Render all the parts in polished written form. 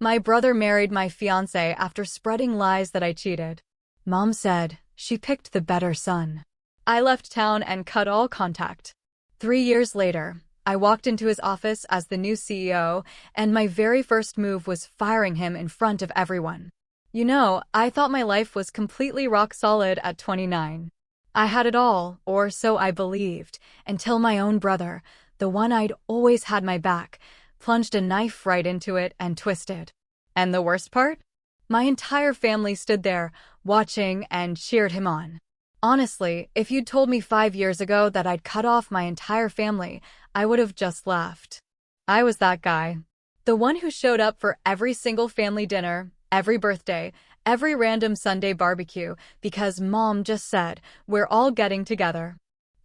My brother married my fiancée after spreading lies that I cheated. Mom said she picked the better son. I left town and cut all contact. 3 years later, I walked into his office as the new CEO, and my very first move was firing him in front of everyone. I thought my life was completely rock solid at 29. I had it all, or so I believed, until my own brother, the one I'd always had my back, plunged a knife right into it and twisted. And the worst part? My entire family stood there, watching and cheered him on. Honestly, if you'd told me 5 years ago that I'd cut off my entire family, I would have just laughed. I was that guy. The one who showed up for every single family dinner, every birthday, every random Sunday barbecue, because Mom just said, we're all getting together.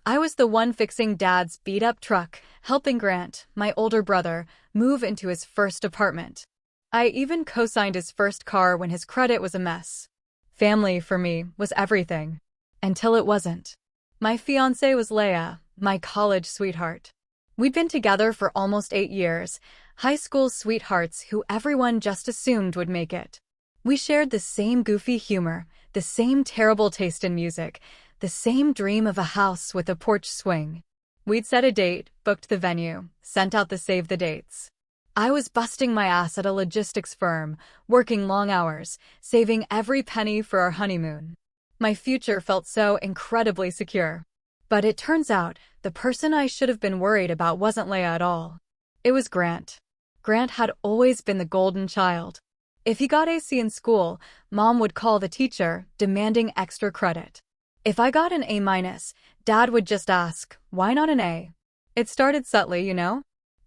I was the one fixing Dad's beat-up truck, helping Grant, my older brother, move into his first apartment. I even co-signed his first car when his credit was a mess. Family, for me, was everything. Until it wasn't. My fiancée was Leia, my college sweetheart. We'd been together for almost 8 years, high school sweethearts who everyone just assumed would make it. We shared the same goofy humor, the same terrible taste in music, the same dream of a house with a porch swing. We'd set a date, booked the venue, sent out the save the dates. I was busting my ass at a logistics firm, working long hours, saving every penny for our honeymoon. My future felt so incredibly secure. But it turns out, the person I should have been worried about wasn't Leia at all. It was Grant. Grant had always been the golden child. If he got AC in school, Mom would call the teacher, demanding extra credit. If I got an A-, Dad would just ask, why not an A? It started subtly,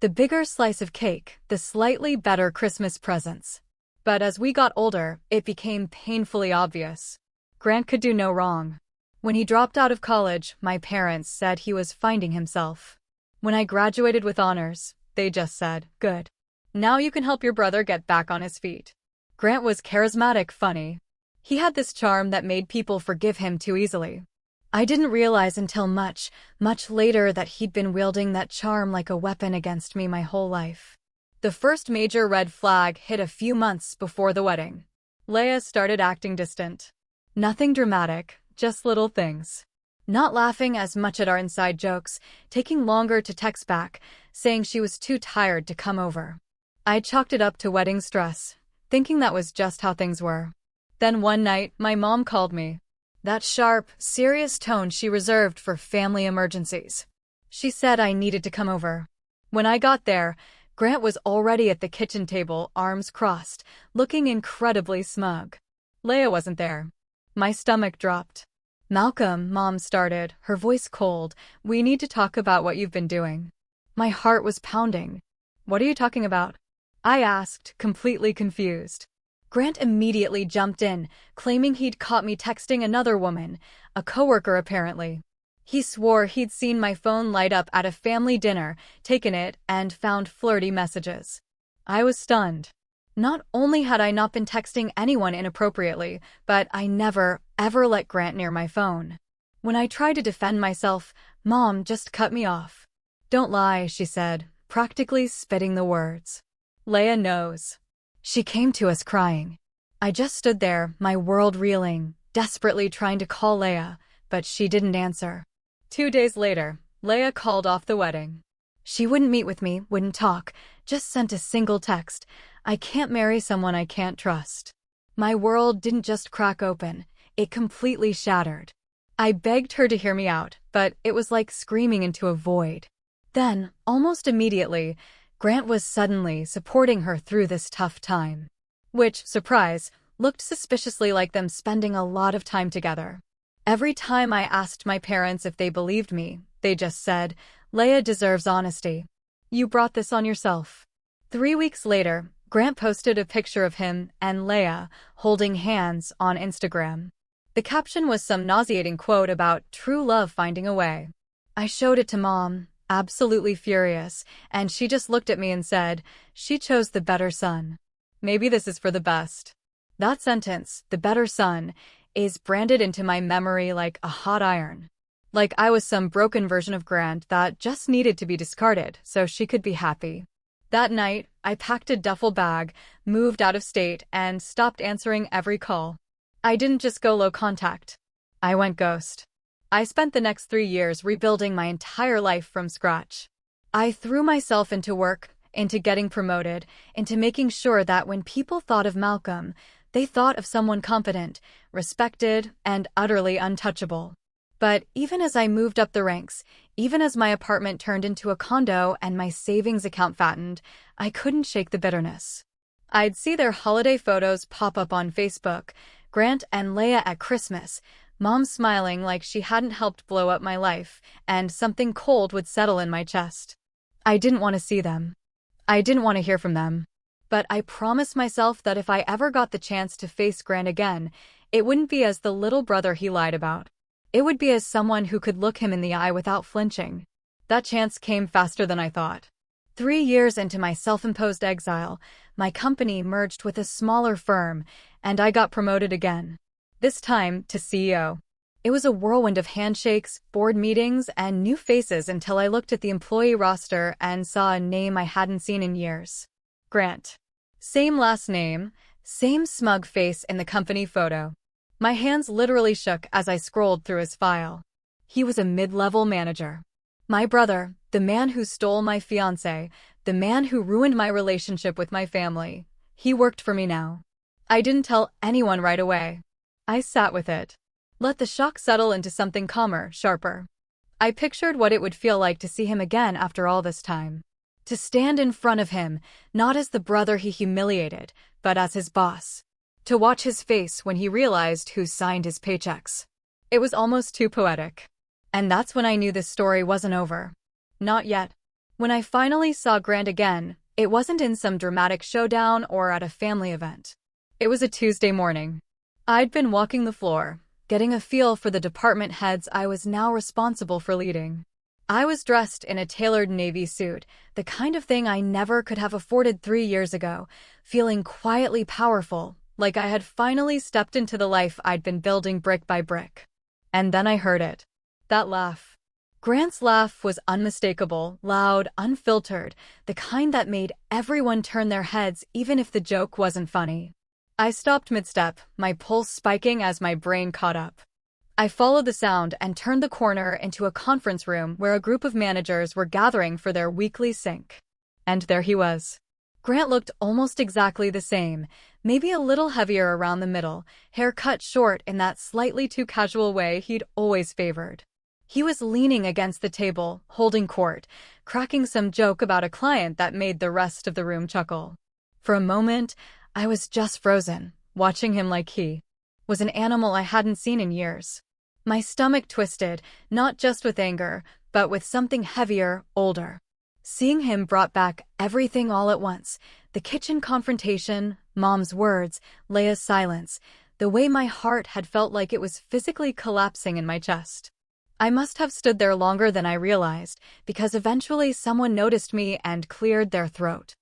The bigger slice of cake, the slightly better Christmas presents. But as we got older, it became painfully obvious. Grant could do no wrong. When he dropped out of college, my parents said he was finding himself. When I graduated with honors, they just said, good. Now you can help your brother get back on his feet. Grant was charismatic, funny. He had this charm that made people forgive him too easily. I didn't realize until much, much later that he'd been wielding that charm like a weapon against me my whole life. The first major red flag hit a few months before the wedding. Leia started acting distant. Nothing dramatic, just little things. Not laughing as much at our inside jokes, taking longer to text back, saying she was too tired to come over. I chalked it up to wedding stress, thinking that was just how things were. Then one night, my mom called me. That sharp, serious tone she reserved for family emergencies. She said I needed to come over. When I got there, Grant was already at the kitchen table, arms crossed, looking incredibly smug. Leia wasn't there. My stomach dropped. Malcolm, Mom started, her voice cold, we need to talk about what you've been doing. My heart was pounding. What are you talking about? I asked, completely confused. Grant immediately jumped in, claiming he'd caught me texting another woman, a coworker apparently. He swore he'd seen my phone light up at a family dinner, taken it, and found flirty messages. I was stunned. Not only had I not been texting anyone inappropriately, but I never, ever let Grant near my phone. When I tried to defend myself, Mom just cut me off. Don't lie, she said, practically spitting the words. Leia knows. She came to us crying. I just stood there, my world reeling, desperately trying to call Leia, but she didn't answer. 2 days later, Leia called off the wedding. She wouldn't meet with me, wouldn't talk, just sent a single text. I can't marry someone I can't trust. My world didn't just crack open, it completely shattered. I begged her to hear me out, but it was like screaming into a void. Then, almost immediately, Grant was suddenly supporting her through this tough time. Which, surprise, looked suspiciously like them spending a lot of time together. Every time I asked my parents if they believed me, they just said, Leia deserves honesty. You brought this on yourself. 3 weeks later, Grant posted a picture of him and Leia holding hands on Instagram. The caption was some nauseating quote about true love finding a way. I showed it to Mom, absolutely furious, and she just looked at me and said, she chose the better son. Maybe this is for the best. That sentence, the better son, is branded into my memory like a hot iron. Like I was some broken version of Grant that just needed to be discarded so she could be happy. That night, I packed a duffel bag, moved out of state, and stopped answering every call. I didn't just go low contact. I went ghost. I spent the next 3 years rebuilding my entire life from scratch. I threw myself into work, into getting promoted, into making sure that when people thought of Malcolm, they thought of someone competent, respected, and utterly untouchable. But even as I moved up the ranks, even as my apartment turned into a condo and my savings account fattened, I couldn't shake the bitterness. I'd see their holiday photos pop up on Facebook, Grant and Leia at Christmas, Mom smiling like she hadn't helped blow up my life, and something cold would settle in my chest. I didn't want to see them. I didn't want to hear from them. But I promised myself that if I ever got the chance to face Grant again, it wouldn't be as the little brother he lied about. It would be as someone who could look him in the eye without flinching. That chance came faster than I thought. 3 years into my self-imposed exile, my company merged with a smaller firm, and I got promoted again. This time to CEO. It was a whirlwind of handshakes, board meetings, and new faces until I looked at the employee roster and saw a name I hadn't seen in years. Grant. Same last name, same smug face in the company photo. My hands literally shook as I scrolled through his file. He was a mid-level manager. My brother, the man who stole my fiancée, the man who ruined my relationship with my family. He worked for me now. I didn't tell anyone right away. I sat with it. Let the shock settle into something calmer, sharper. I pictured what it would feel like to see him again after all this time. To stand in front of him, not as the brother he humiliated, but as his boss. To watch his face when he realized who signed his paychecks. It was almost too poetic. And that's when I knew this story wasn't over. Not yet. When I finally saw Grant again, it wasn't in some dramatic showdown or at a family event. It was a Tuesday morning. I'd been walking the floor, getting a feel for the department heads I was now responsible for leading. I was dressed in a tailored navy suit, the kind of thing I never could have afforded 3 years ago, feeling quietly powerful, like I had finally stepped into the life I'd been building brick by brick. And then I heard it. That laugh. Grant's laugh was unmistakable, loud, unfiltered, the kind that made everyone turn their heads even if the joke wasn't funny. I stopped mid-step, my pulse spiking as my brain caught up. I followed the sound and turned the corner into a conference room where a group of managers were gathering for their weekly sync. And there he was. Grant looked almost exactly the same, maybe a little heavier around the middle, hair cut short in that slightly too casual way he'd always favored. He was leaning against the table, holding court, cracking some joke about a client that made the rest of the room chuckle. For a moment, I was just frozen, watching him like he was an animal I hadn't seen in years. My stomach twisted, not just with anger, but with something heavier, older. Seeing him brought back everything all at once, the kitchen confrontation, Mom's words, Leia's silence, the way my heart had felt like it was physically collapsing in my chest. I must have stood there longer than I realized, because eventually someone noticed me and cleared their throat.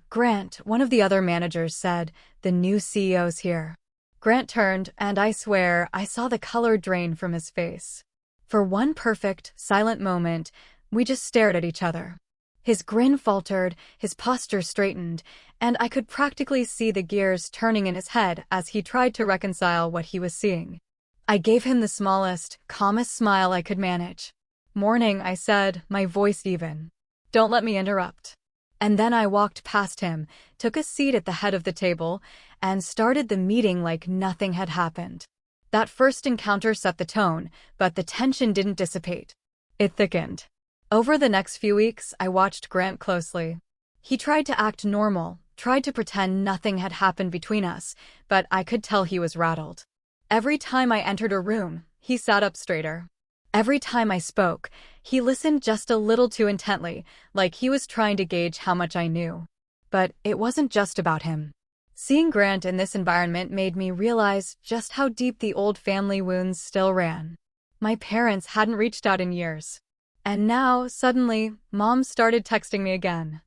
Grant, one of the other managers said, the new CEO's here. Grant turned, and I swear I saw the color drain from his face. For one perfect, silent moment, we just stared at each other. His grin faltered, his posture straightened, and I could practically see the gears turning in his head as he tried to reconcile what he was seeing. I gave him the smallest, calmest smile I could manage. Morning, I said, my voice even. Don't let me interrupt. And then I walked past him, took a seat at the head of the table, and started the meeting like nothing had happened. That first encounter set the tone, but the tension didn't dissipate. It thickened. Over the next few weeks, I watched Grant closely. He tried to act normal, tried to pretend nothing had happened between us, but I could tell he was rattled. Every time I entered a room, he sat up straighter. Every time I spoke, he listened just a little too intently, like he was trying to gauge how much I knew. But it wasn't just about him. Seeing Grant in this environment made me realize just how deep the old family wounds still ran. My parents hadn't reached out in years. And now, suddenly, Mom started texting me again.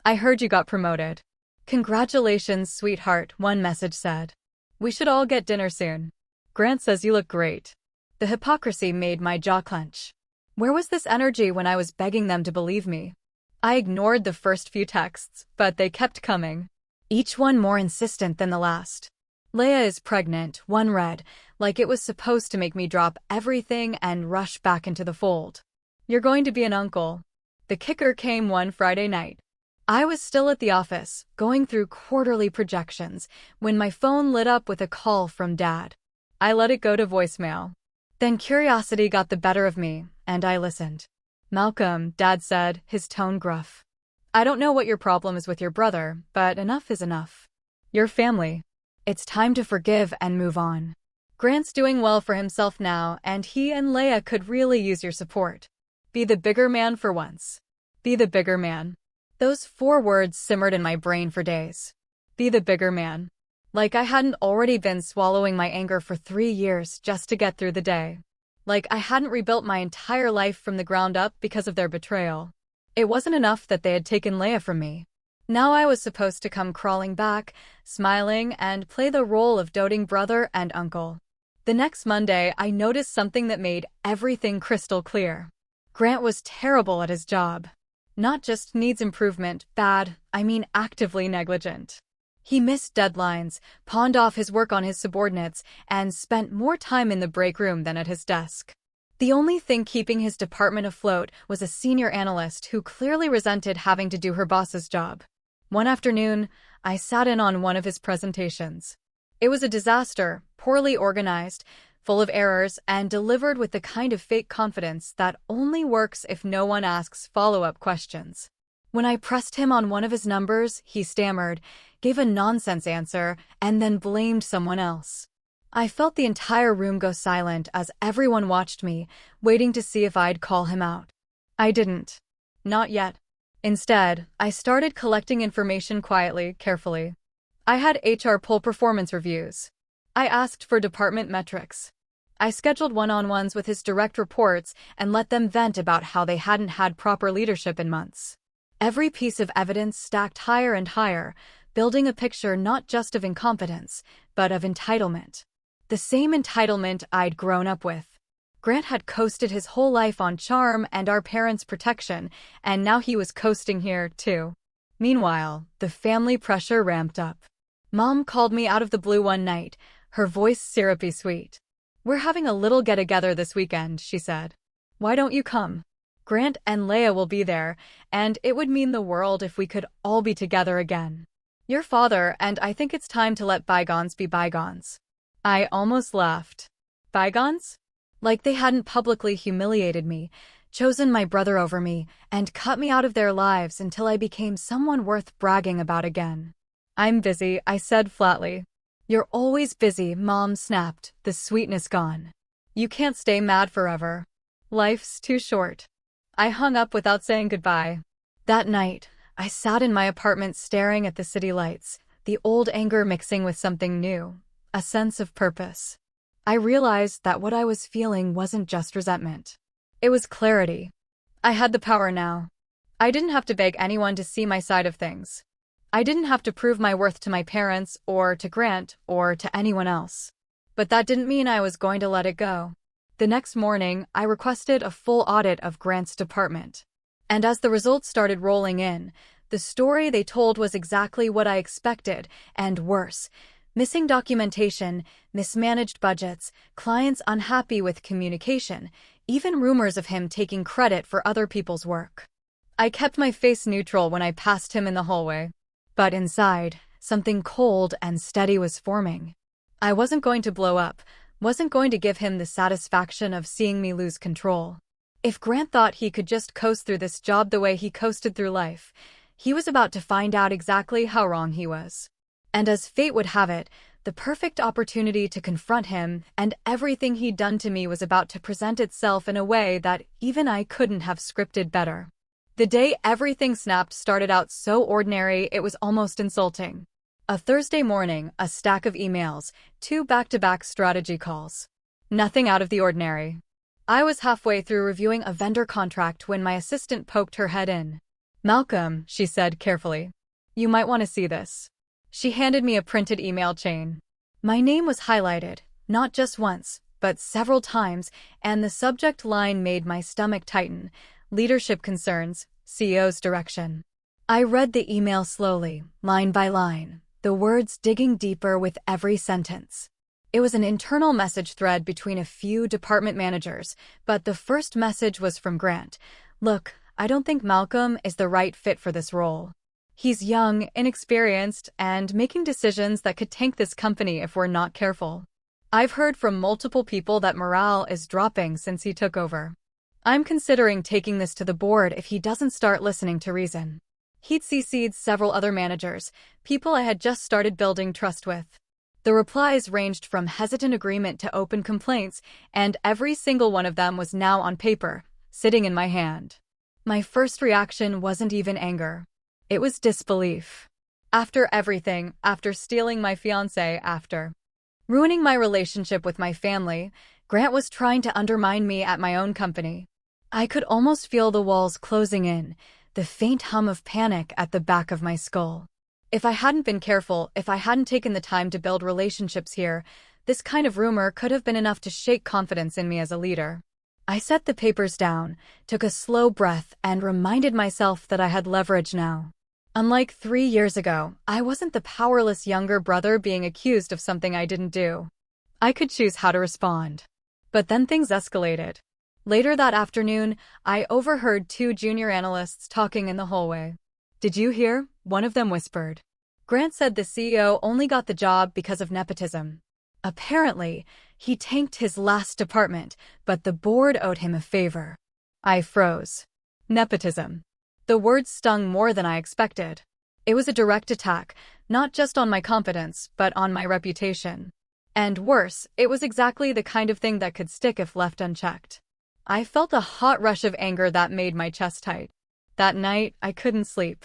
I heard you got promoted. Congratulations, sweetheart, one message said. We should all get dinner soon. Grant says you look great. The hypocrisy made my jaw clench. Where was this energy when I was begging them to believe me? I ignored the first few texts, but they kept coming. Each one more insistent than the last. Leia is pregnant, one read, like it was supposed to make me drop everything and rush back into the fold. You're going to be an uncle. The kicker came one Friday night. I was still at the office, going through quarterly projections, when my phone lit up with a call from Dad. I let it go to voicemail. Then curiosity got the better of me, and I listened. "Malcolm," Dad said, his tone gruff. "I don't know what your problem is with your brother, but enough is enough. You're family. It's time to forgive and move on. Grant's doing well for himself now, and he and Leia could really use your support. Be the bigger man for once. Be the bigger man." Those 4 words simmered in my brain for days. Be the bigger man. Like I hadn't already been swallowing my anger for 3 years just to get through the day. Like I hadn't rebuilt my entire life from the ground up because of their betrayal. It wasn't enough that they had taken Leia from me. Now I was supposed to come crawling back, smiling, and play the role of doting brother and uncle. The next Monday, I noticed something that made everything crystal clear. Grant was terrible at his job. Not just needs improvement, bad, I mean actively negligent. He missed deadlines, pawned off his work on his subordinates, and spent more time in the break room than at his desk. The only thing keeping his department afloat was a senior analyst who clearly resented having to do her boss's job. One afternoon, I sat in on one of his presentations. It was a disaster, poorly organized, full of errors, and delivered with the kind of fake confidence that only works if no one asks follow-up questions. When I pressed him on one of his numbers, he stammered, gave a nonsense answer, and then blamed someone else. I felt the entire room go silent as everyone watched me, waiting to see if I'd call him out. I didn't. Not yet. Instead, I started collecting information quietly, carefully. I had HR pull performance reviews. I asked for department metrics. I scheduled one-on-ones with his direct reports and let them vent about how they hadn't had proper leadership in months. Every piece of evidence stacked higher and higher, building a picture not just of incompetence, but of entitlement. The same entitlement I'd grown up with. Grant had coasted his whole life on charm and our parents' protection, and now he was coasting here, too. Meanwhile, the family pressure ramped up. Mom called me out of the blue one night, her voice syrupy sweet. "We're having a little get-together this weekend," she said. "Why don't you come? Grant and Leia will be there, and it would mean the world if we could all be together again. Your father, and I think it's time to let bygones be bygones." I almost laughed. Bygones? Like they hadn't publicly humiliated me, chosen my brother over me, and cut me out of their lives until I became someone worth bragging about again. "I'm busy," I said flatly. "You're always busy," Mom snapped, the sweetness gone. "You can't stay mad forever. Life's too short." I hung up without saying goodbye. That night, I sat in my apartment staring at the city lights, the old anger mixing with something new, a sense of purpose. I realized that what I was feeling wasn't just resentment. It was clarity. I had the power now. I didn't have to beg anyone to see my side of things. I didn't have to prove my worth to my parents, or to Grant, or to anyone else. But that didn't mean I was going to let it go. The next morning, I requested a full audit of Grant's department. And as the results started rolling in, the story they told was exactly what I expected, and worse. Missing documentation, mismanaged budgets, clients unhappy with communication, even rumors of him taking credit for other people's work. I kept my face neutral when I passed him in the hallway. But inside, something cold and steady was forming. I wasn't going to blow up, wasn't going to give him the satisfaction of seeing me lose control. If Grant thought he could just coast through this job the way he coasted through life, he was about to find out exactly how wrong he was. And as fate would have it, the perfect opportunity to confront him and everything he'd done to me was about to present itself in a way that even I couldn't have scripted better. The day everything snapped started out so ordinary it was almost insulting. A Thursday morning, a stack of emails, 2 back-to-back strategy calls. Nothing out of the ordinary. I was halfway through reviewing a vendor contract when my assistant poked her head in. "Malcolm," she said carefully. "You might want to see this." She handed me a printed email chain. My name was highlighted, not just once, but several times, and the subject line made my stomach tighten. Leadership concerns, CEO's direction. I read the email slowly, line by line, the words digging deeper with every sentence. It was an internal message thread between a few department managers, but the first message was from Grant. Look, I don't think Malcolm is the right fit for this role. He's young, inexperienced, and making decisions that could tank this company if we're not careful. I've heard from multiple people that morale is dropping since he took over. I'm considering taking this to the board if he doesn't start listening to reason. He'd CC'd several other managers, people I had just started building trust with. The replies ranged from hesitant agreement to open complaints, and every single one of them was now on paper, sitting in my hand. My first reaction wasn't even anger. It was disbelief. After everything, after stealing my fiancé, after ruining my relationship with my family, Grant was trying to undermine me at my own company. I could almost feel the walls closing in, the faint hum of panic at the back of my skull. If I hadn't been careful, if I hadn't taken the time to build relationships here, this kind of rumor could have been enough to shake confidence in me as a leader. I set the papers down, took a slow breath, and reminded myself that I had leverage now. Unlike 3 years ago, I wasn't the powerless younger brother being accused of something I didn't do. I could choose how to respond. But then things escalated. Later that afternoon, I overheard 2 junior analysts talking in the hallway. "Did you hear?" one of them whispered. "Grant said the CEO only got the job because of nepotism. Apparently, he tanked his last department, but the board owed him a favor." I froze. Nepotism. The word stung more than I expected. It was a direct attack, not just on my competence, but on my reputation. And worse, it was exactly the kind of thing that could stick if left unchecked. I felt a hot rush of anger that made my chest tight. That night, I couldn't sleep.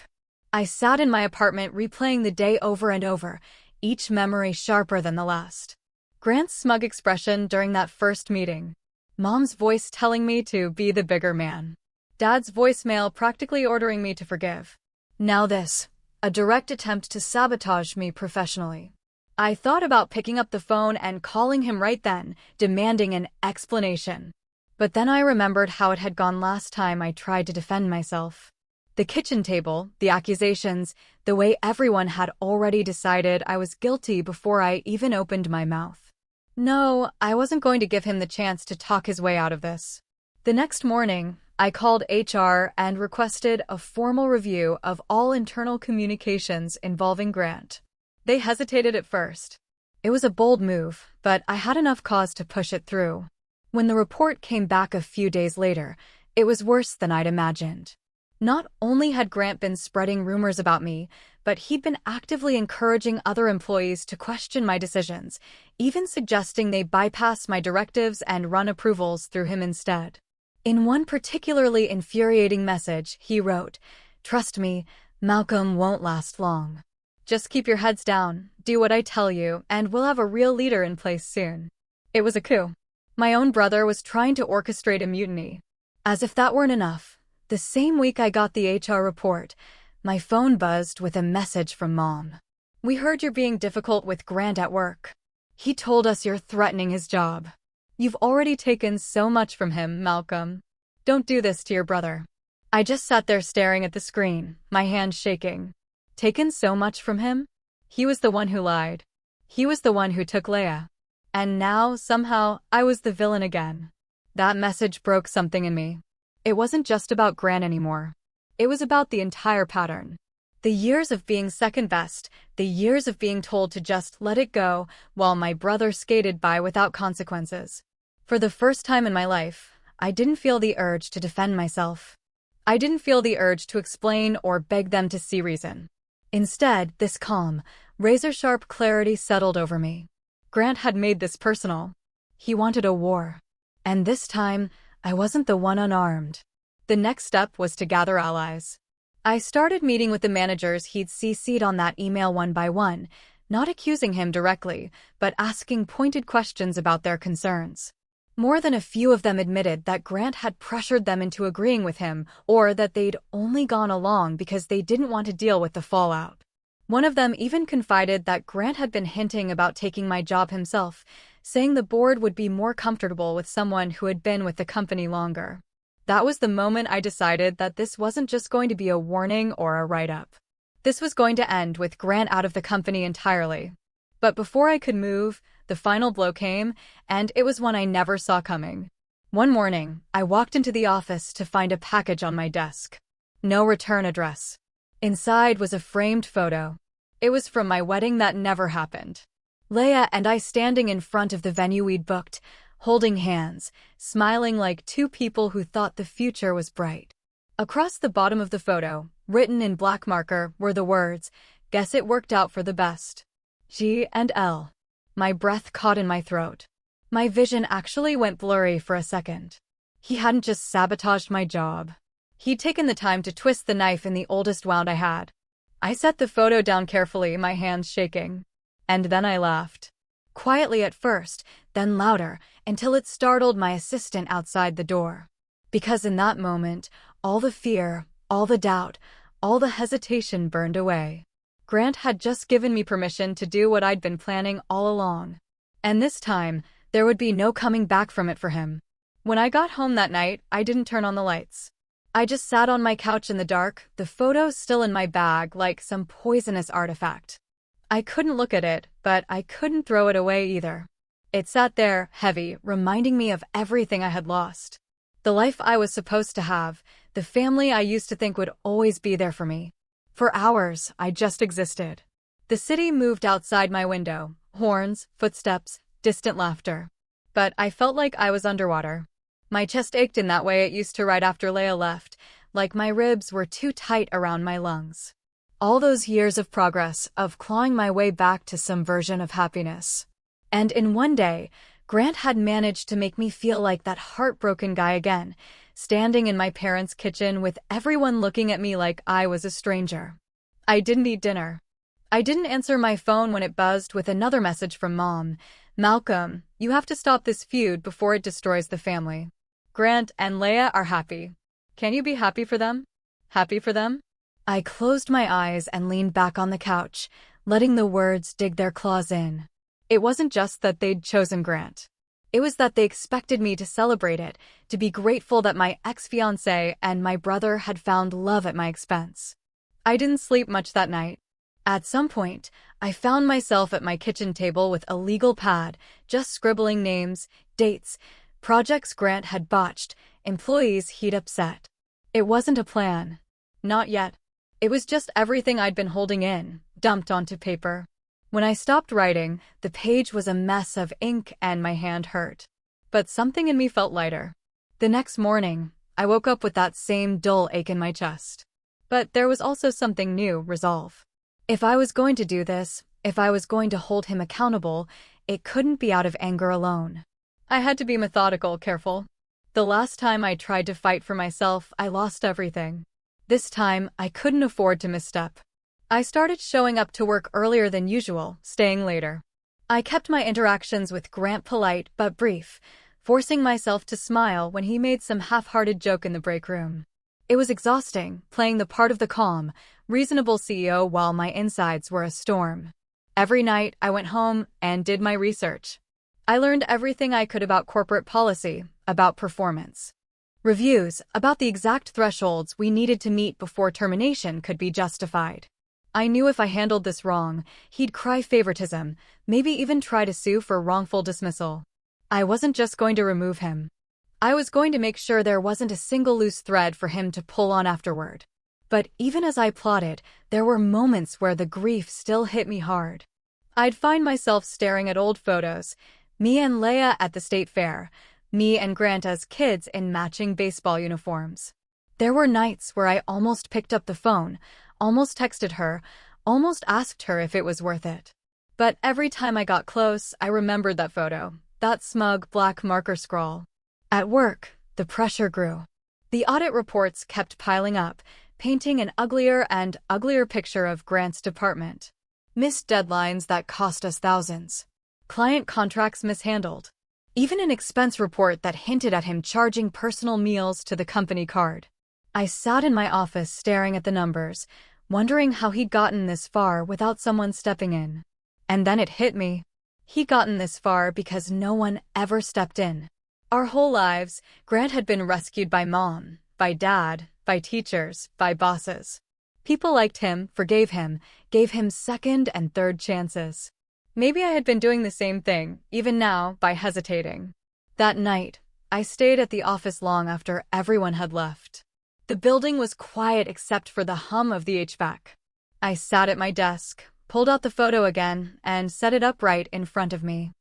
I sat in my apartment replaying the day over and over, each memory sharper than the last. Grant's smug expression during that first meeting. Mom's voice telling me to be the bigger man. Dad's voicemail practically ordering me to forgive. Now this, a direct attempt to sabotage me professionally. I thought about picking up the phone and calling him right then, demanding an explanation. But then I remembered how it had gone last time I tried to defend myself. The kitchen table, the accusations, the way everyone had already decided I was guilty before I even opened my mouth. No, I wasn't going to give him the chance to talk his way out of this. The next morning, I called HR and requested a formal review of all internal communications involving Grant. They hesitated at first. It was a bold move, but I had enough cause to push it through. When the report came back a few days later, it was worse than I'd imagined. Not only had Grant been spreading rumors about me, but he'd been actively encouraging other employees to question my decisions, even suggesting they bypass my directives and run approvals through him instead. In one particularly infuriating message, he wrote, "Trust me, Malcolm won't last long. Just keep your heads down, do what I tell you, and we'll have a real leader in place soon." It was a coup. My own brother was trying to orchestrate a mutiny. As if that weren't enough, the same week I got the HR report, my phone buzzed with a message from Mom. "We heard you're being difficult with Grant at work. He told us you're threatening his job. You've already taken so much from him, Malcolm. Don't do this to your brother." I just sat there staring at the screen, my hands shaking. Taken so much from him? He was the one who lied. He was the one who took Leia. And now, somehow, I was the villain again. That message broke something in me. It wasn't just about Grant anymore. It was about the entire pattern. The years of being second best, the years of being told to just let it go, while my brother skated by without consequences. For the first time in my life, I didn't feel the urge to defend myself. I didn't feel the urge to explain or beg them to see reason. Instead, this calm, razor-sharp clarity settled over me. Grant had made this personal. He wanted a war. And this time, I wasn't the one unarmed. The next step was to gather allies. I started meeting with the managers he'd CC'd on that email one by one, not accusing him directly, but asking pointed questions about their concerns. More than a few of them admitted that Grant had pressured them into agreeing with him, or that they'd only gone along because they didn't want to deal with the fallout. One of them even confided that Grant had been hinting about taking my job himself, saying the board would be more comfortable with someone who had been with the company longer. That was the moment I decided that this wasn't just going to be a warning or a write-up. This was going to end with Grant out of the company entirely. But before I could move, the final blow came, and it was one I never saw coming. One morning, I walked into the office to find a package on my desk. No return address. Inside was a framed photo. It was from my wedding that never happened. Leia and I standing in front of the venue we'd booked, holding hands, smiling like two people who thought the future was bright. Across the bottom of the photo, written in black marker, were the words, "Guess it worked out for the best. G and L." My breath caught in my throat. My vision actually went blurry for a second. He hadn't just sabotaged my job. He'd taken the time to twist the knife in the oldest wound I had. I set the photo down carefully, my hands shaking. And then I laughed. Quietly at first, then louder, until it startled my assistant outside the door. Because in that moment, all the fear, all the doubt, all the hesitation burned away. Grant had just given me permission to do what I'd been planning all along. And this time, there would be no coming back from it for him. When I got home that night, I didn't turn on the lights. I just sat on my couch in the dark, the photo still in my bag like some poisonous artifact. I couldn't look at it, but I couldn't throw it away either. It sat there, heavy, reminding me of everything I had lost. The life I was supposed to have, the family I used to think would always be there for me. For hours, I just existed. The city moved outside my window, horns, footsteps, distant laughter. But I felt like I was underwater. My chest ached in that way it used to right after Leia left, like my ribs were too tight around my lungs. All those years of progress, of clawing my way back to some version of happiness. And in one day, Grant had managed to make me feel like that heartbroken guy again, standing in my parents' kitchen with everyone looking at me like I was a stranger. I didn't eat dinner. I didn't answer my phone when it buzzed with another message from Mom. "Malcolm, you have to stop this feud before it destroys the family. Grant and Leia are happy. Can you be happy for them? Happy for them?" I closed my eyes and leaned back on the couch, letting the words dig their claws in. It wasn't just that they'd chosen Grant. It was that they expected me to celebrate it, to be grateful that my ex-fiancé and my brother had found love at my expense. I didn't sleep much that night. At some point, I found myself at my kitchen table with a legal pad, just scribbling names, dates, projects Grant had botched, employees he'd upset. It wasn't a plan. Not yet. It was just everything I'd been holding in, dumped onto paper. When I stopped writing, the page was a mess of ink and my hand hurt. But something in me felt lighter. The next morning, I woke up with that same dull ache in my chest. But there was also something new, resolve. If I was going to do this, if I was going to hold him accountable, it couldn't be out of anger alone. I had to be methodical, careful. The last time I tried to fight for myself, I lost everything. This time, I couldn't afford to misstep. I started showing up to work earlier than usual, staying later. I kept my interactions with Grant polite but brief, forcing myself to smile when he made some half-hearted joke in the break room. It was exhausting, playing the part of the calm, reasonable CEO while my insides were a storm. Every night, I went home and did my research. I learned everything I could about corporate policy, about performance. Reviews, about the exact thresholds we needed to meet before termination could be justified. I knew if I handled this wrong, he'd cry favoritism, maybe even try to sue for wrongful dismissal. I wasn't just going to remove him. I was going to make sure there wasn't a single loose thread for him to pull on afterward. But even as I plotted, there were moments where the grief still hit me hard. I'd find myself staring at old photos, me and Leia at the state fair, me and Grant as kids in matching baseball uniforms. There were nights where I almost picked up the phone, almost texted her, almost asked her if it was worth it. But every time I got close, I remembered that photo, that smug black marker scrawl. At work, the pressure grew. The audit reports kept piling up, painting an uglier and uglier picture of Grant's department. Missed deadlines that cost us thousands. Client contracts mishandled. Even an expense report that hinted at him charging personal meals to the company card. I sat in my office staring at the numbers, wondering how he'd gotten this far without someone stepping in. And then it hit me. He'd gotten this far because no one ever stepped in. Our whole lives, Grant had been rescued by mom, by dad, by teachers, by bosses. People liked him, forgave him, gave him second and third chances. Maybe I had been doing the same thing, even now, by hesitating. That night, I stayed at the office long after everyone had left. The building was quiet except for the hum of the HVAC. I sat at my desk, pulled out the photo again, and set it upright in front of me.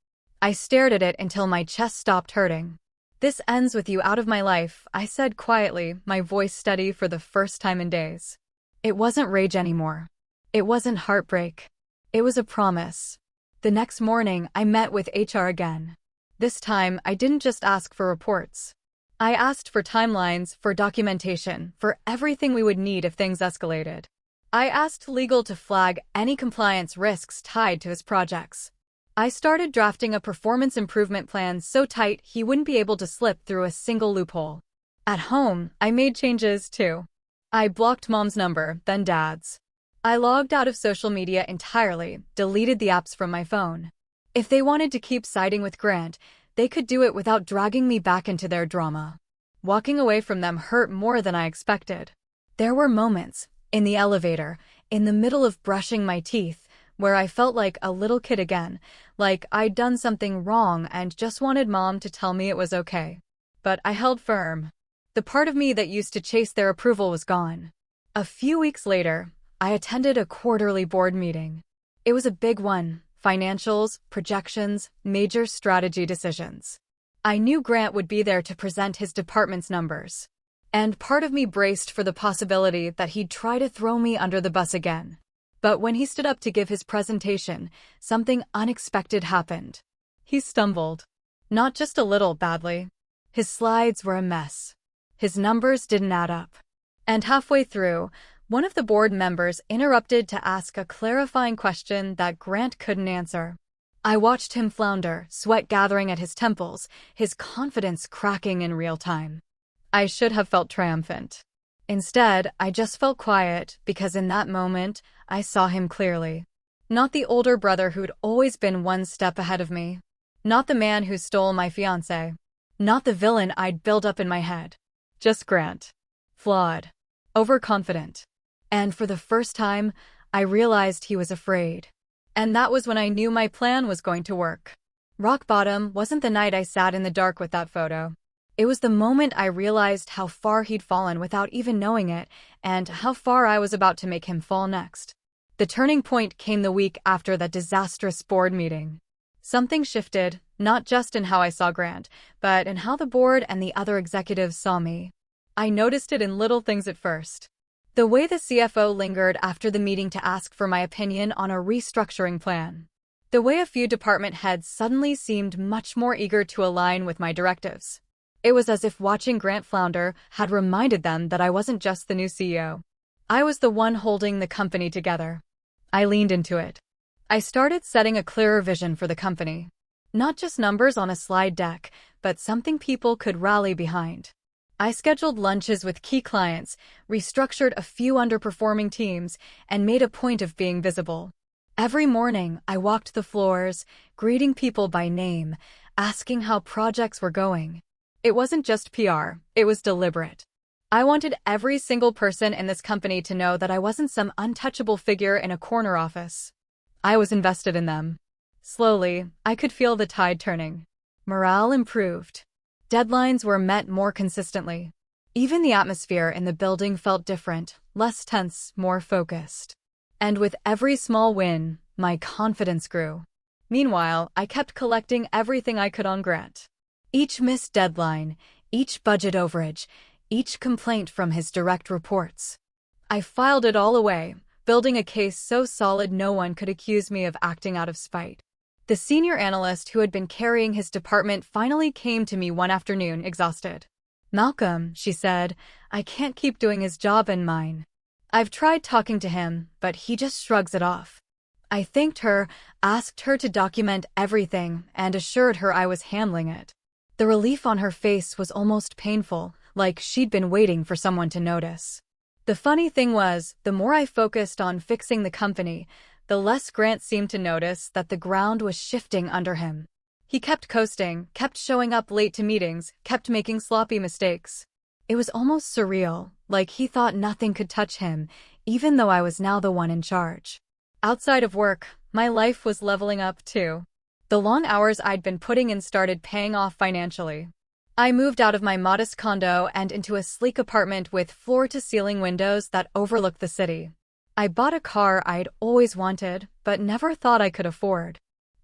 I stared at it until my chest stopped hurting. "This ends with you out of my life," I said quietly, my voice steady for the first time in days. It wasn't rage anymore. It wasn't heartbreak. It was a promise. The next morning, I met with HR again. This time, I didn't just ask for reports. I asked for timelines, for documentation, for everything we would need if things escalated. I asked legal to flag any compliance risks tied to his projects. I started drafting a performance improvement plan so tight he wouldn't be able to slip through a single loophole. At home, I made changes too. I blocked mom's number, then dad's. I logged out of social media entirely, deleted the apps from my phone. If they wanted to keep siding with Grant, they could do it without dragging me back into their drama. Walking away from them hurt more than I expected. There were moments, in the elevator, in the middle of brushing my teeth, where I felt like a little kid again, like I'd done something wrong and just wanted mom to tell me it was okay. But I held firm. The part of me that used to chase their approval was gone. A few weeks later, I attended a quarterly board meeting. It was a big one, financials, projections, major strategy decisions. I knew Grant would be there to present his department's numbers. And part of me braced for the possibility that he'd try to throw me under the bus again. But when he stood up to give his presentation, something unexpected happened. He stumbled. Not just a little badly. His slides were a mess. His numbers didn't add up. And halfway through, one of the board members interrupted to ask a clarifying question that Grant couldn't answer. I watched him flounder, sweat gathering at his temples, his confidence cracking in real time. I should have felt triumphant. Instead, I just felt quiet because in that moment, I saw him clearly. Not the older brother who'd always been one step ahead of me. Not the man who stole my fiancée. Not the villain I'd built up in my head. Just Grant. Flawed. Overconfident. And for the first time, I realized he was afraid. And that was when I knew my plan was going to work. Rock bottom wasn't the night I sat in the dark with that photo. It was the moment I realized how far he'd fallen without even knowing it, and how far I was about to make him fall next. The turning point came the week after that disastrous board meeting. Something shifted, not just in how I saw Grant, but in how the board and the other executives saw me. I noticed it in little things at first. The way the CFO lingered after the meeting to ask for my opinion on a restructuring plan. The way a few department heads suddenly seemed much more eager to align with my directives. It was as if watching Grant flounder had reminded them that I wasn't just the new CEO. I was the one holding the company together. I leaned into it. I started setting a clearer vision for the company. Not just numbers on a slide deck, but something people could rally behind. I scheduled lunches with key clients, restructured a few underperforming teams, and made a point of being visible. Every morning, I walked the floors, greeting people by name, asking how projects were going. It wasn't just PR, it was deliberate. I wanted every single person in this company to know that I wasn't some untouchable figure in a corner office. I was invested in them. Slowly, I could feel the tide turning. Morale improved. Deadlines were met more consistently. Even the atmosphere in the building felt different, less tense, more focused. And with every small win, my confidence grew. Meanwhile, I kept collecting everything I could on Grant. Each missed deadline, each budget overage, each complaint from his direct reports. I filed it all away, building a case so solid no one could accuse me of acting out of spite. The senior analyst who had been carrying his department finally came to me one afternoon, exhausted. "Malcolm," she said, "I can't keep doing his job and mine. I've tried talking to him, but he just shrugs it off." I thanked her, asked her to document everything, and assured her I was handling it. The relief on her face was almost painful, like she'd been waiting for someone to notice. The funny thing was, the more I focused on fixing the company, the less Grant seemed to notice that the ground was shifting under him. He kept coasting, kept showing up late to meetings, kept making sloppy mistakes. It was almost surreal, like he thought nothing could touch him, even though I was now the one in charge. Outside of work, my life was leveling up too. The long hours I'd been putting in started paying off financially. I moved out of my modest condo and into a sleek apartment with floor-to-ceiling windows that overlooked the city. I bought a car I'd always wanted, but never thought I could afford.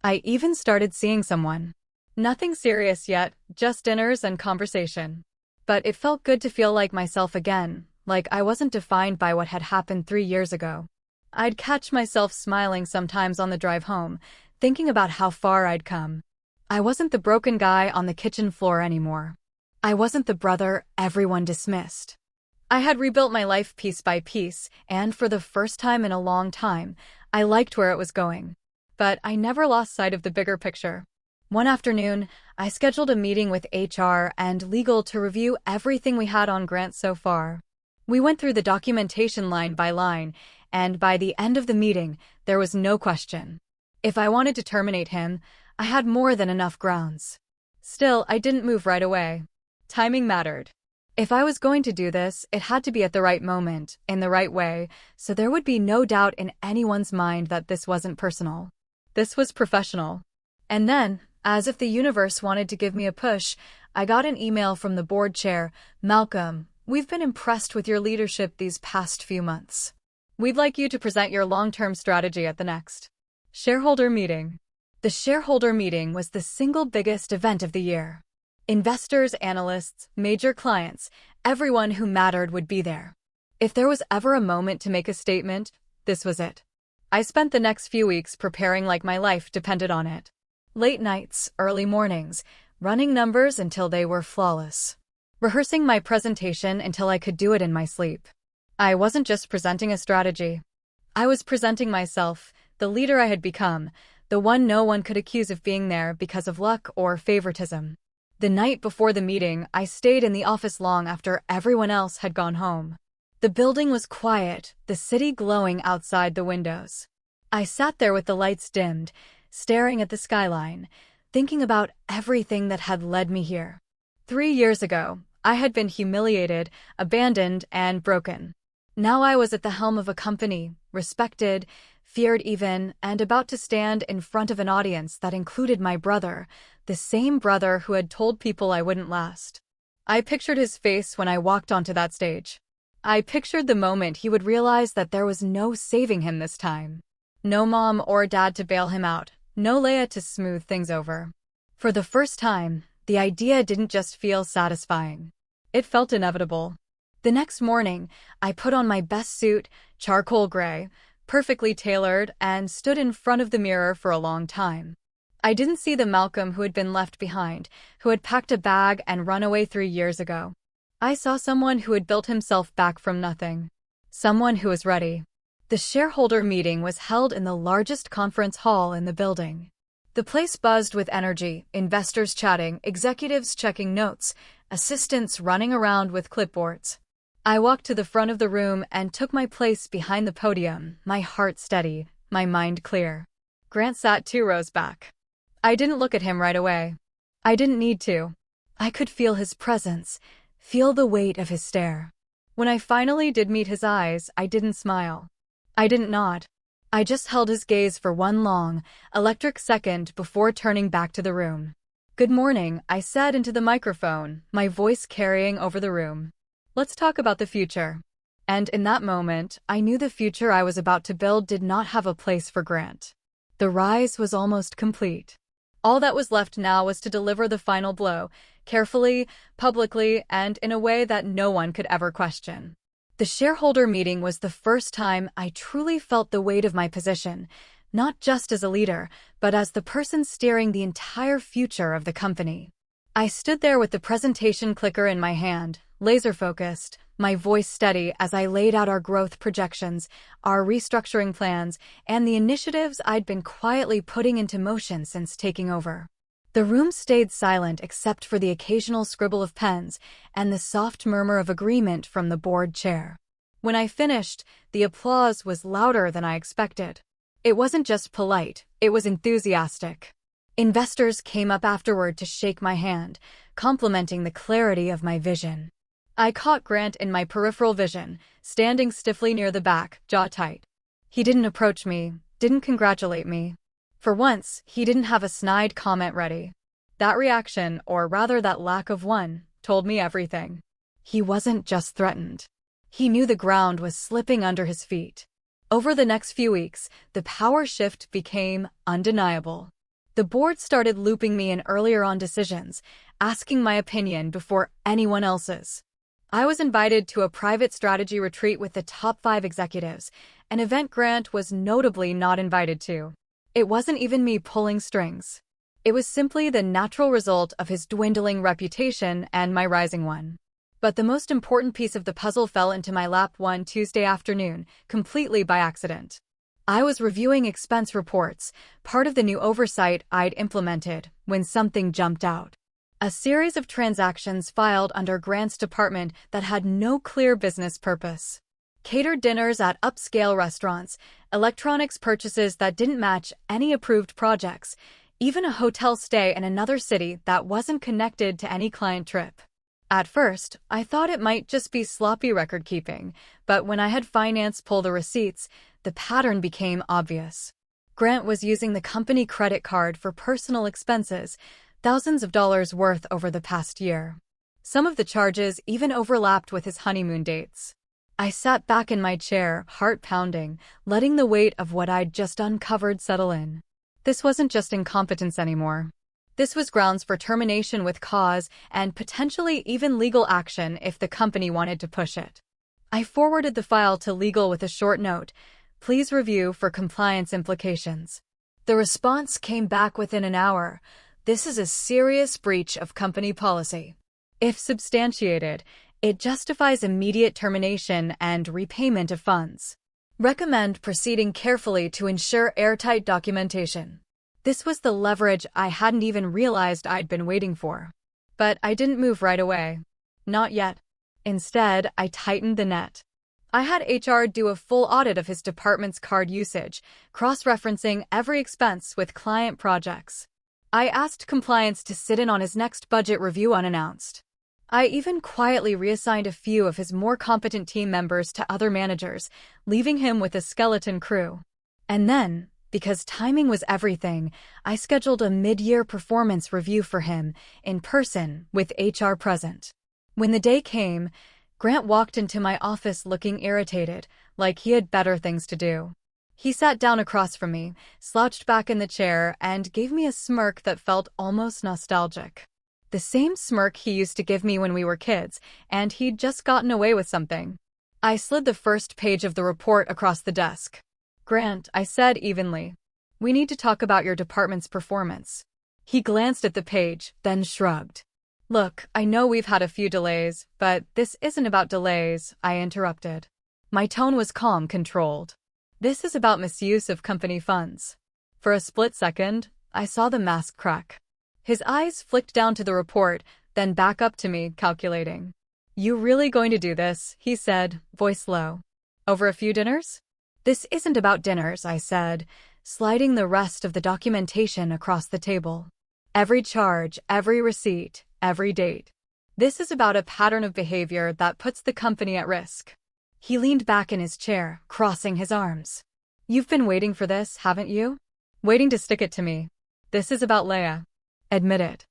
I even started seeing someone. Nothing serious yet, just dinners and conversation. But it felt good to feel like myself again, like I wasn't defined by what had happened 3 years ago. I'd catch myself smiling sometimes on the drive home, thinking about how far I'd come. I wasn't the broken guy on the kitchen floor anymore. I wasn't the brother everyone dismissed. I had rebuilt my life piece by piece, and for the first time in a long time, I liked where it was going. But I never lost sight of the bigger picture. One afternoon, I scheduled a meeting with HR and legal to review everything we had on Grant so far. We went through the documentation line by line, and by the end of the meeting, there was no question. If I wanted to terminate him, I had more than enough grounds. Still, I didn't move right away. Timing mattered. If I was going to do this, it had to be at the right moment, in the right way, so there would be no doubt in anyone's mind that this wasn't personal. This was professional. And then, as if the universe wanted to give me a push, I got an email from the board chair. "Malcolm, we've been impressed with your leadership these past few months. We'd like you to present your long-term strategy at the next shareholder meeting." The shareholder meeting was the single biggest event of the year. Investors, analysts, major clients, everyone who mattered would be there. If there was ever a moment to make a statement, this was it. I spent the next few weeks preparing like my life depended on it. Late nights, early mornings, running numbers until they were flawless. Rehearsing my presentation until I could do it in my sleep. I wasn't just presenting a strategy. I was presenting myself, the leader I had become, the one no one could accuse of being there because of luck or favoritism. The night before the meeting, I stayed in the office long after everyone else had gone home. The building was quiet, the city glowing outside the windows. I sat there with the lights dimmed, staring at the skyline, thinking about everything that had led me here. 3 years ago, I had been humiliated, abandoned, and broken. Now I was at the helm of a company, respected, feared even, and about to stand in front of an audience that included my brother, the same brother who had told people I wouldn't last. I pictured his face when I walked onto that stage. I pictured the moment he would realize that there was no saving him this time. No mom or dad to bail him out, no Leia to smooth things over. For the first time, the idea didn't just feel satisfying. It felt inevitable. The next morning, I put on my best suit, charcoal gray, perfectly tailored, and stood in front of the mirror for a long time. I didn't see the Malcolm who had been left behind, who had packed a bag and run away 3 years ago. I saw someone who had built himself back from nothing. Someone who was ready. The shareholder meeting was held in the largest conference hall in the building. The place buzzed with energy, investors chatting, executives checking notes, assistants running around with clipboards. I walked to the front of the room and took my place behind the podium, my heart steady, my mind clear. Grant sat 2 rows back. I didn't look at him right away. I didn't need to. I could feel his presence, feel the weight of his stare. When I finally did meet his eyes, I didn't smile. I didn't nod. I just held his gaze for one long, electric second before turning back to the room. "Good morning," I said into the microphone, my voice carrying over the room. "Let's talk about the future." And in that moment, I knew the future I was about to build did not have a place for Grant. The rise was almost complete. All that was left now was to deliver the final blow, carefully, publicly, and in a way that no one could ever question. The shareholder meeting was the first time I truly felt the weight of my position, not just as a leader, but as the person steering the entire future of the company. I stood there with the presentation clicker in my hand, laser-focused, my voice steady as I laid out our growth projections, our restructuring plans, and the initiatives I'd been quietly putting into motion since taking over. The room stayed silent except for the occasional scribble of pens and the soft murmur of agreement from the board chair. When I finished, the applause was louder than I expected. It wasn't just polite, it was enthusiastic. Investors came up afterward to shake my hand, complimenting the clarity of my vision. I caught Grant in my peripheral vision, standing stiffly near the back, jaw tight. He didn't approach me, didn't congratulate me. For once, he didn't have a snide comment ready. That reaction, or rather that lack of one, told me everything. He wasn't just threatened. He knew the ground was slipping under his feet. Over the next few weeks, the power shift became undeniable. The board started looping me in earlier on decisions, asking my opinion before anyone else's. I was invited to a private strategy retreat with the top 5 executives, an event Grant was notably not invited to. It wasn't even me pulling strings. It was simply the natural result of his dwindling reputation and my rising one. But the most important piece of the puzzle fell into my lap one Tuesday afternoon, completely by accident. I was reviewing expense reports, part of the new oversight I'd implemented, when something jumped out. A series of transactions filed under Grant's department that had no clear business purpose. Catered dinners at upscale restaurants, electronics purchases that didn't match any approved projects, even a hotel stay in another city that wasn't connected to any client trip. At first, I thought it might just be sloppy record-keeping, but when I had finance pull the receipts, the pattern became obvious. Grant was using the company credit card for personal expenses, thousands of dollars worth over the past year. Some of the charges even overlapped with his honeymoon dates. I sat back in my chair, heart pounding, letting the weight of what I'd just uncovered settle in. This wasn't just incompetence anymore. This was grounds for termination with cause and potentially even legal action if the company wanted to push it. I forwarded the file to legal with a short note, "Please review for compliance implications." The response came back within an hour. "This is a serious breach of company policy. If substantiated, it justifies immediate termination and repayment of funds. Recommend proceeding carefully to ensure airtight documentation." This was the leverage I hadn't even realized I'd been waiting for. But I didn't move right away. Not yet. Instead, I tightened the net. I had HR do a full audit of his department's card usage, cross-referencing every expense with client projects. I asked compliance to sit in on his next budget review unannounced. I even quietly reassigned a few of his more competent team members to other managers, leaving him with a skeleton crew. And then, because timing was everything, I scheduled a mid-year performance review for him, in person, with HR present. When the day came, Grant walked into my office looking irritated, like he had better things to do. He sat down across from me, slouched back in the chair, and gave me a smirk that felt almost nostalgic. The same smirk he used to give me when we were kids, and he'd just gotten away with something. I slid the first page of the report across the desk. "Grant," I said evenly, "we need to talk about your department's performance." He glanced at the page, then shrugged. "Look, I know we've had a few delays, but this isn't about delays," I interrupted. My tone was calm, controlled. "This is about misuse of company funds." For a split second, I saw the mask crack. His eyes flicked down to the report, then back up to me, calculating. "You really going to do this?" he said, voice low. "Over a few dinners?" "This isn't about dinners," I said, sliding the rest of the documentation across the table. "Every charge, every receipt, every date. This is about a pattern of behavior that puts the company at risk." He leaned back in his chair, crossing his arms. "You've been waiting for this, haven't you? Waiting to stick it to me. This is about Leia. Admit it."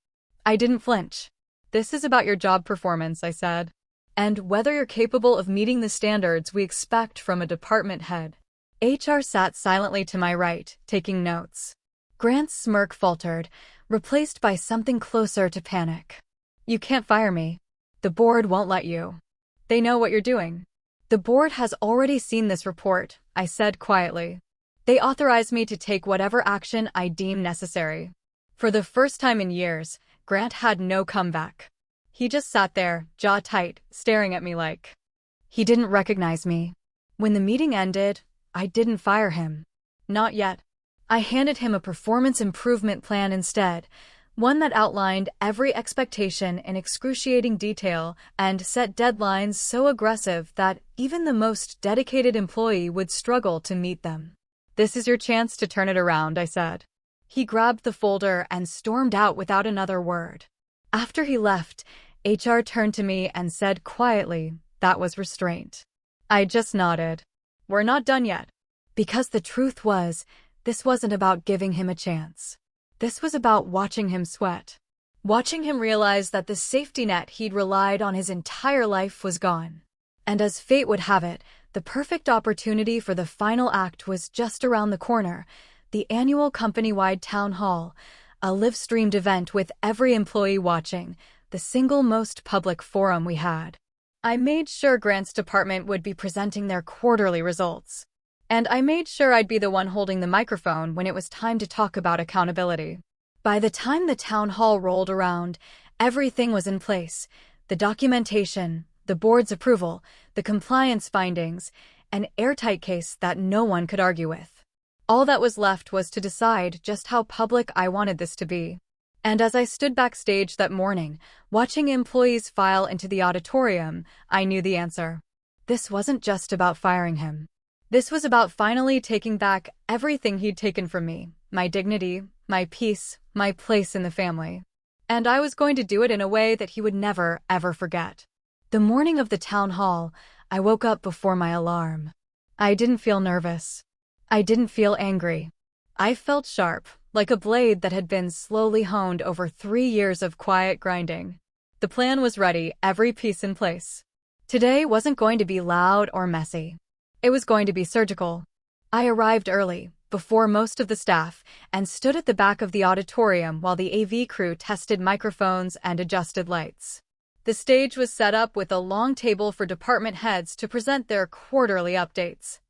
I didn't flinch. "This is about your job performance," I said. "And whether you're capable of meeting the standards we expect from a department head." HR sat silently to my right, taking notes. Grant's smirk faltered, replaced by something closer to panic. "You can't fire me. The board won't let you. They know what you're doing." "The board has already seen this report," I said quietly. "They authorized me to take whatever action I deem necessary." For the first time in years, Grant had no comeback. He just sat there, jaw tight, staring at me like he didn't recognize me. When the meeting ended, I didn't fire him. Not yet. I handed him a performance improvement plan instead, one that outlined every expectation in excruciating detail and set deadlines so aggressive that even the most dedicated employee would struggle to meet them. "This is your chance to turn it around," I said. He grabbed the folder and stormed out without another word. After he left, HR turned to me and said quietly, "That was restraint." I just nodded. "We're not done yet." Because the truth was, this wasn't about giving him a chance. This was about watching him sweat. Watching him realize that the safety net he'd relied on his entire life was gone. And as fate would have it, the perfect opportunity for the final act was just around the corner: the annual company-wide town hall, a live-streamed event with every employee watching, the single most public forum we had. I made sure Grant's department would be presenting their quarterly results. And I made sure I'd be the one holding the microphone when it was time to talk about accountability. By the time the town hall rolled around, everything was in place: the documentation, the board's approval, the compliance findings, an airtight case that no one could argue with. All that was left was to decide just how public I wanted this to be. And as I stood backstage that morning, watching employees file into the auditorium, I knew the answer. This wasn't just about firing him. This was about finally taking back everything he'd taken from me: my dignity, my peace, my place in the family. And I was going to do it in a way that he would never, ever forget. The morning of the town hall, I woke up before my alarm. I didn't feel nervous. I didn't feel angry. I felt sharp, like a blade that had been slowly honed over 3 years of quiet grinding. The plan was ready, every piece in place. Today wasn't going to be loud or messy. It was going to be surgical. I arrived early, before most of the staff, and stood at the back of the auditorium while the AV crew tested microphones and adjusted lights. The stage was set up with a long table for department heads to present their quarterly updates.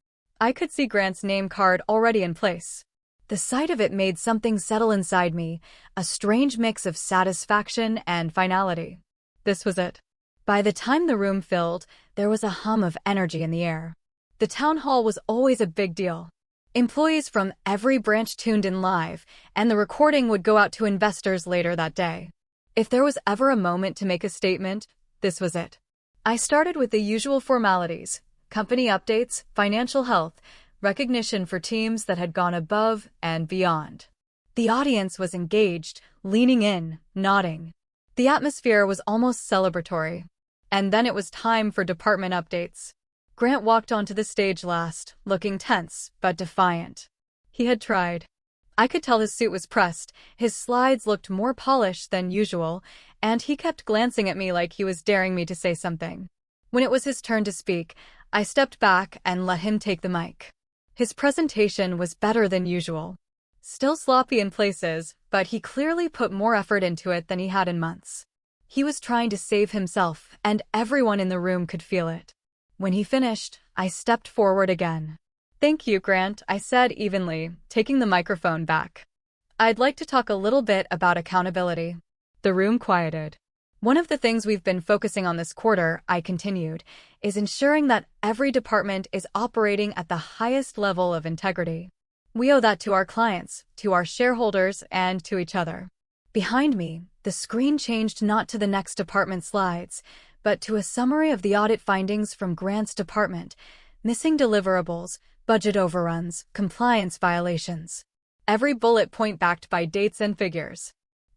I could see Grant's name card already in place. The sight of it made something settle inside me, a strange mix of satisfaction and finality. This was it. By the time the room filled, there was a hum of energy in the air. The town hall was always a big deal. Employees from every branch tuned in live, and the recording would go out to investors later that day. If there was ever a moment to make a statement, this was it. I started with the usual formalities: company updates, financial health, recognition for teams that had gone above and beyond. The audience was engaged, leaning in, nodding. The atmosphere was almost celebratory. And then it was time for department updates. Grant walked onto the stage last, looking tense but defiant. He had tried. I could tell his suit was pressed, his slides looked more polished than usual, and he kept glancing at me like he was daring me to say something. When it was his turn to speak, I stepped back and let him take the mic. His presentation was better than usual. Still sloppy in places, but he clearly put more effort into it than he had in months. He was trying to save himself, and everyone in the room could feel it. When he finished, I stepped forward again. "Thank you, Grant," I said evenly, taking the microphone back. "I'd like to talk a little bit about accountability." The room quieted. "One of the things we've been focusing on this quarter," I continued, "is ensuring that every department is operating at the highest level of integrity. We owe that to our clients, to our shareholders, and to each other." Behind me, the screen changed not to the next department slides, but to a summary of the audit findings from Grant's department: missing deliverables, budget overruns, compliance violations. Every bullet point backed by dates and figures.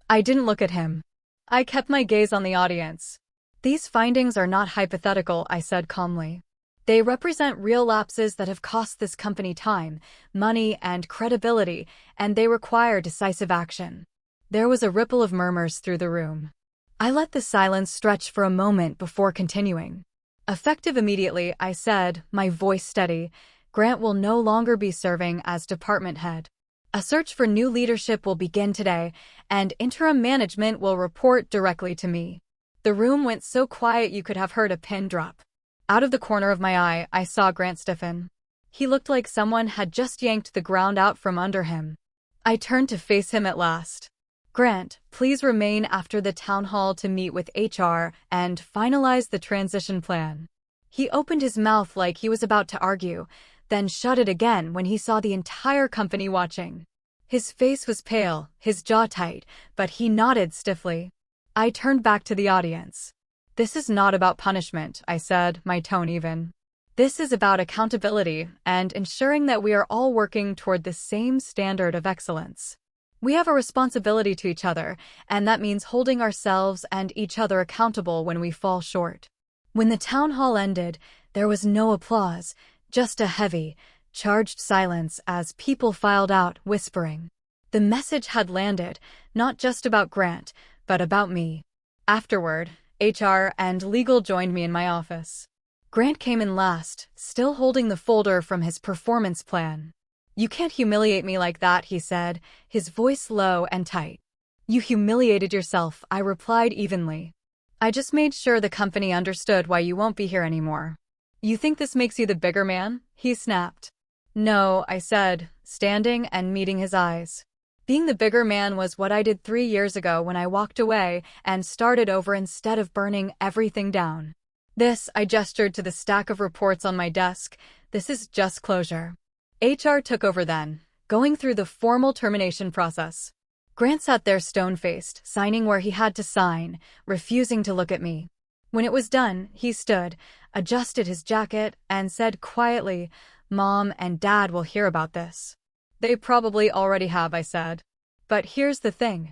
I didn't look at him. I kept my gaze on the audience. "These findings are not hypothetical," I said calmly. "They represent real lapses that have cost this company time, money, and credibility, and they require decisive action." There was a ripple of murmurs through the room. I let the silence stretch for a moment before continuing. "Effective immediately," I said, my voice steady, "Grant will no longer be serving as department head. A search for new leadership will begin today, and interim management will report directly to me." The room went so quiet you could have heard a pin drop. Out of the corner of my eye, I saw Grant stiffen. He looked like someone had just yanked the ground out from under him. I turned to face him at last. "Grant, please remain after the town hall to meet with HR and finalize the transition plan." He opened his mouth like he was about to argue, then shut it again when he saw the entire company watching. His face was pale, his jaw tight, but he nodded stiffly. I turned back to the audience. "This is not about punishment," I said, my tone even. "This is about accountability and ensuring that we are all working toward the same standard of excellence." We have a responsibility to each other, and that means holding ourselves and each other accountable when we fall short. When the town hall ended, there was no applause, just a heavy, charged silence as people filed out, whispering. The message had landed, not just about Grant, but about me. Afterward, HR and legal joined me in my office. Grant came in last, still holding the folder from his performance plan. "You can't humiliate me like that," he said, his voice low and tight. "You humiliated yourself," I replied evenly. "I just made sure the company understood why you won't be here anymore." "You think this makes you the bigger man?" he snapped. "No," I said, standing and meeting his eyes. Being the bigger man was what I did 3 years ago when I walked away and started over instead of burning everything down. This, I gestured to the stack of reports on my desk, this is just closure. HR took over then, going through the formal termination process. Grant sat there stone-faced, signing where he had to sign, refusing to look at me. When it was done, he stood, adjusted his jacket, and said quietly, "Mom and Dad will hear about this." "They probably already have," I said. "But here's the thing.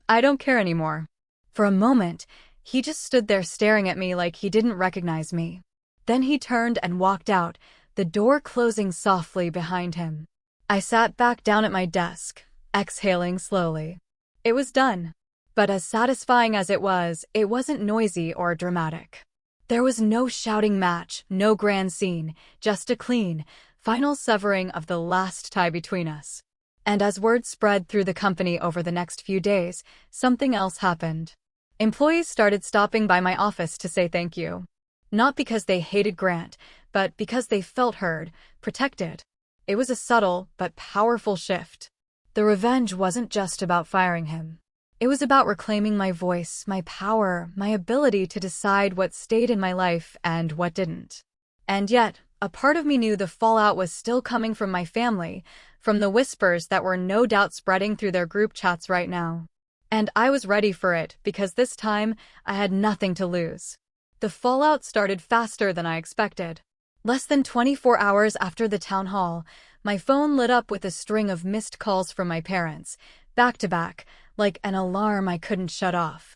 I don't care anymore." For a moment, he just stood there staring at me like he didn't recognize me. Then he turned and walked out, the door closing softly behind him. I sat back down at my desk, exhaling slowly. It was done. But as satisfying as it wasn't noisy or dramatic. There was no shouting match, no grand scene, just a clean, final severing of the last tie between us. And as word spread through the company over the next few days, something else happened. Employees started stopping by my office to say thank you. Not because they hated Grant, but because they felt heard, protected. It was a subtle but powerful shift. The revenge wasn't just about firing him. It was about reclaiming my voice, my power, my ability to decide what stayed in my life and what didn't. And yet, a part of me knew the fallout was still coming from my family, from the whispers that were no doubt spreading through their group chats right now. And I was ready for it because this time I had nothing to lose. The fallout started faster than I expected. Less than 24 hours after the town hall, my phone lit up with a string of missed calls from my parents, back to back, like an alarm I couldn't shut off.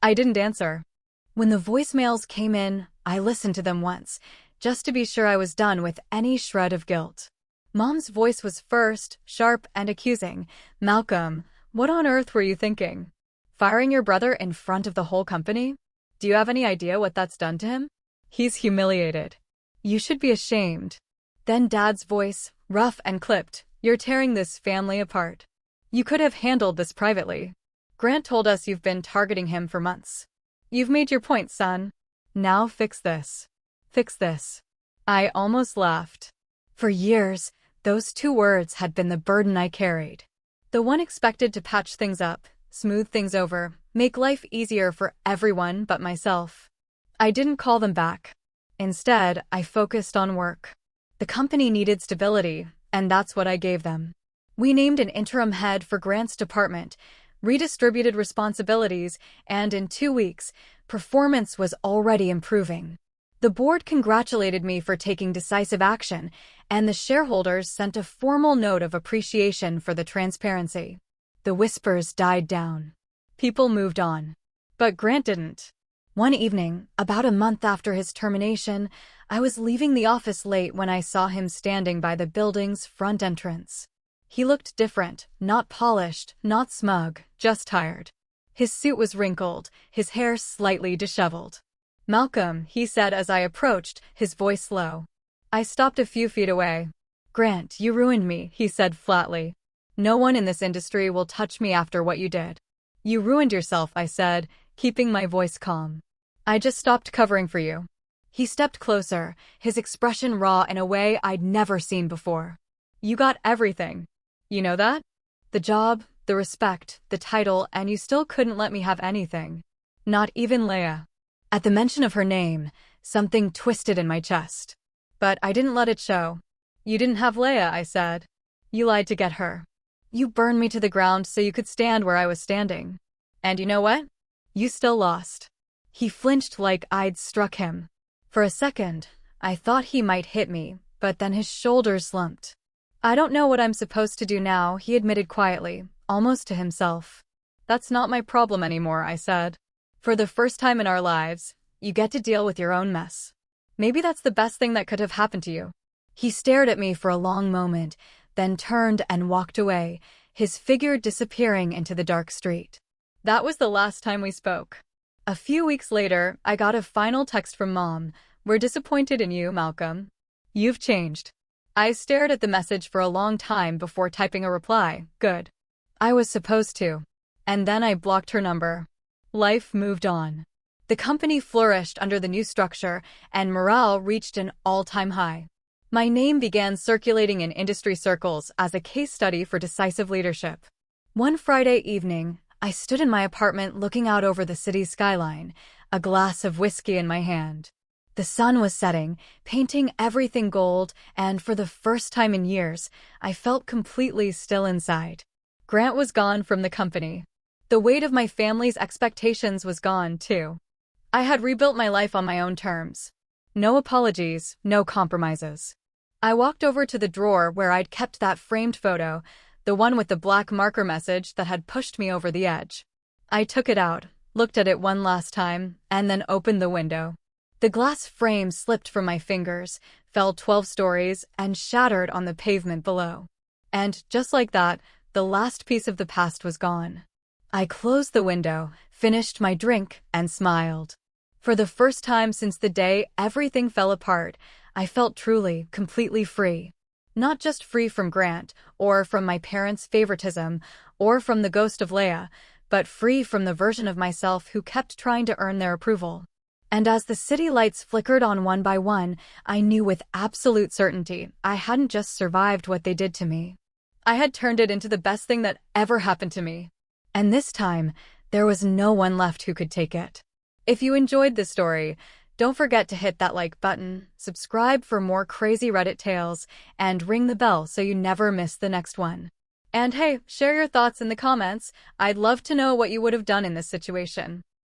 I didn't answer. When the voicemails came in, I listened to them once, just to be sure I was done with any shred of guilt. Mom's voice was first, sharp and accusing. "Malcolm, what on earth were you thinking? Firing your brother in front of the whole company? Do you have any idea what that's done to him? He's humiliated. You should be ashamed." Then Dad's voice, rough and clipped, "You're tearing this family apart. You could have handled this privately. Grant told us you've been targeting him for months. You've made your point, son. Now fix this. Fix this." I almost laughed. For years, those 2 words had been the burden I carried. The one expected to patch things up, smooth things over, make life easier for everyone but myself. I didn't call them back. Instead, I focused on work. The company needed stability, and that's what I gave them. We named an interim head for Grant's department, redistributed responsibilities, and in 2 weeks, performance was already improving. The board congratulated me for taking decisive action, and the shareholders sent a formal note of appreciation for the transparency. The whispers died down. People moved on. But Grant didn't. One evening, about a month after his termination, I was leaving the office late when I saw him standing by the building's front entrance. He looked different, not polished, not smug, just tired. His suit was wrinkled, his hair slightly disheveled. "Malcolm," he said as I approached, his voice low. I stopped a few feet away. "Grant, you ruined me," he said flatly. "No one in this industry will touch me after what you did." "You ruined yourself," I said, keeping my voice calm. "I just stopped covering for you." He stepped closer, his expression raw in a way I'd never seen before. "You got everything. You know that? The job, the respect, the title, and you still couldn't let me have anything. Not even Leia." At the mention of her name, something twisted in my chest. But I didn't let it show. "You didn't have Leia," I said. "You lied to get her. You burned me to the ground so you could stand where I was standing. And you know what? You still lost." He flinched like I'd struck him. For a second, I thought he might hit me, but then his shoulders slumped. "I don't know what I'm supposed to do now," he admitted quietly, almost to himself. That's not my problem anymore, I said. For the first time in our lives, you get to deal with your own mess. Maybe that's the best thing that could have happened to you. He stared at me for a long moment, then turned and walked away, his figure disappearing into the dark street. That was the last time we spoke. A few weeks later, I got a final text from Mom. "We're disappointed in you, Malcolm. You've changed." I stared at the message for a long time before typing a reply. Good. I was supposed to. And then I blocked her number. Life moved on. The company flourished under the new structure, and morale reached an all-time high. My name began circulating in industry circles as a case study for decisive leadership. One Friday evening, I stood in my apartment looking out over the city's skyline, a glass of whiskey in my hand. The sun was setting, painting everything gold, and for the first time in years, I felt completely still inside. Grant was gone from the company. The weight of my family's expectations was gone, too. I had rebuilt my life on my own terms. No apologies, no compromises. I walked over to the drawer where I'd kept that framed photo, the one with the black marker message that had pushed me over the edge. I took it out, looked at it one last time, and then opened the window. The glass frame slipped from my fingers, fell 12 stories, and shattered on the pavement below. And just like that, the last piece of the past was gone. I closed the window, finished my drink, and smiled. For the first time since the day everything fell apart, I felt truly, completely free. Not just free from Grant, or from my parents' favoritism, or from the ghost of Leia, but free from the version of myself who kept trying to earn their approval. And as the city lights flickered on one by one, I knew with absolute certainty I hadn't just survived what they did to me. I had turned it into the best thing that ever happened to me. And this time, there was no one left who could take it. If you enjoyed this story, don't forget to hit that like button, subscribe for more crazy Reddit tales, and ring the bell so you never miss the next one. And hey, share your thoughts in the comments. I'd love to know what you would have done in this situation.